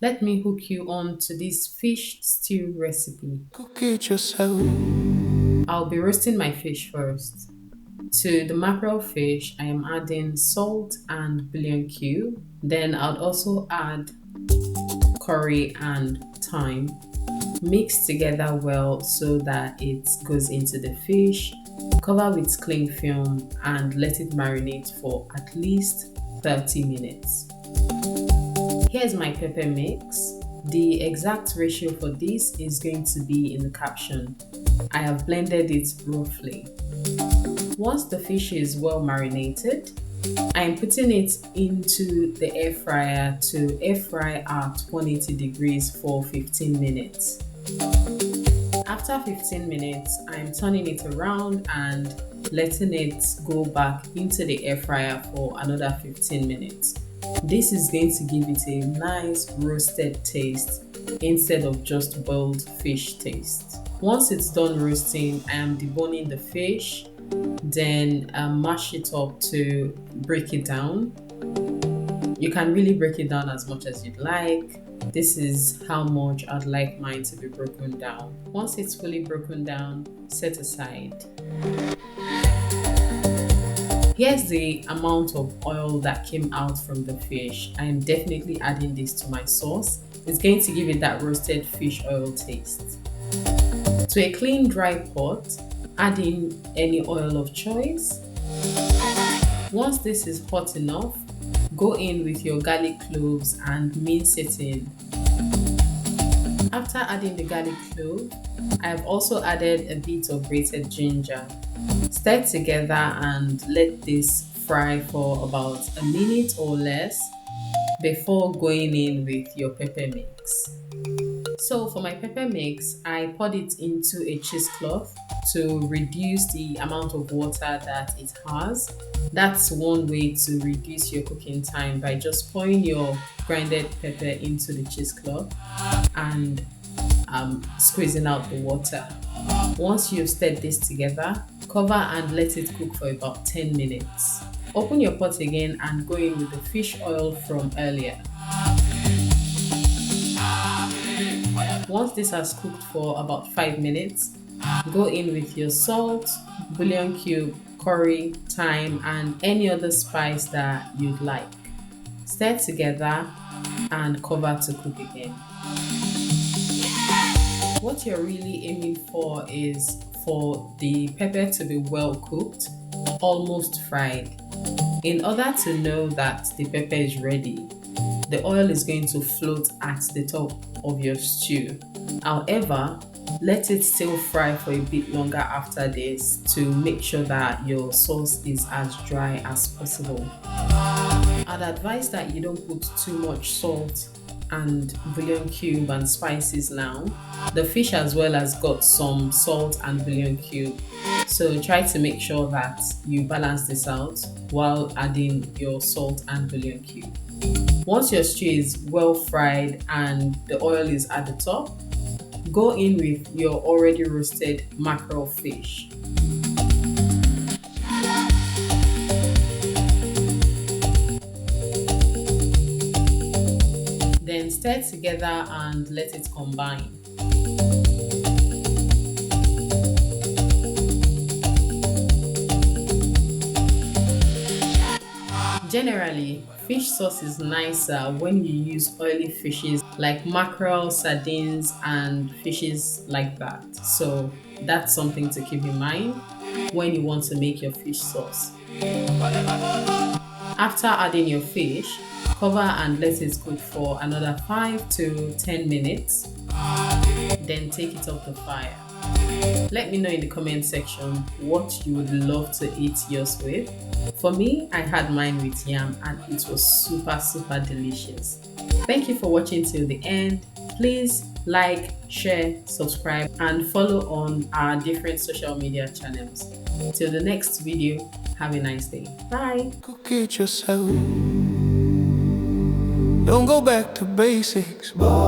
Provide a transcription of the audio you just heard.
Let me hook you on to this fish stew recipe. Cook it yourself. I'll be roasting my fish first. To the mackerel fish, I am adding salt and bouillon cube. Then I'll also add curry and thyme. Mix together well so that it goes into the fish. Cover with cling film and let it marinate for at least 30 minutes. Here's my pepper mix. The exact ratio for this is going to be in the caption. I have blended it roughly. Once the fish is well marinated, I'm putting it into the air fryer to air fry at 180 degrees for 15 minutes. After 15 minutes, I'm turning it around and letting it go back into the air fryer for another 15 minutes. This is going to give it a nice roasted taste instead of just boiled fish taste. Once it's done roasting, I am deboning the fish, then mash it up to break it down. You can really break it down as much as you'd like. This is how much I'd like mine to be broken down. Once it's fully broken down, set aside. Here's the amount of oil that came out from the fish. I am definitely adding this to my sauce. It's going to give it that roasted fish oil taste. To a clean dry pot, add in any oil of choice. Once this is hot enough, go in with your garlic cloves and mince it in. After adding the garlic clove, I have also added a bit of grated ginger. Stir together and let this fry for about a minute or less before going in with your pepper mix. So for my pepper mix, I poured it into a cheesecloth to reduce the amount of water that it has. That's one way to reduce your cooking time, by just pouring your grinded pepper into the cheesecloth and squeezing out the water. Once you've stirred this together, cover and let it cook for about 10 minutes. Open your pot again and go in with the fish oil from earlier. Once this has cooked for about 5 minutes, go in with your salt, bouillon cube, curry, thyme, and any other spice that you'd like. Stir together and cover to cook again. What you're really aiming for is for the pepper to be well cooked, almost fried. In order to know that the pepper is ready, the oil is going to float at the top of your stew. However, let it still fry for a bit longer after this to make sure that your sauce is as dry as possible. I'd advise that you don't put too much salt and bouillon cube and spices now. The fish as well has got some salt and bouillon cube, so try to make sure that you balance this out while adding your salt and bouillon cube. Once your stew is well fried and the oil is at the top, go in with your already roasted mackerel fish. Then stir together and let it combine. Generally, fish sauce is nicer when you use oily fishes like mackerel, sardines, and fishes like that. So that's something to keep in mind when you want to make your fish sauce. After adding your fish, cover and let it cook for another 5 to 10 minutes. Then take it off the fire. Let me know in the comment section what you would love to eat yours with. For me, I had mine with yam and it was super delicious. Thank you for watching till the end. Please like, share, subscribe, and follow on our different social media channels. Till the next video, have a nice day. Bye. Cook it yourself. Don't go back to basics, boy.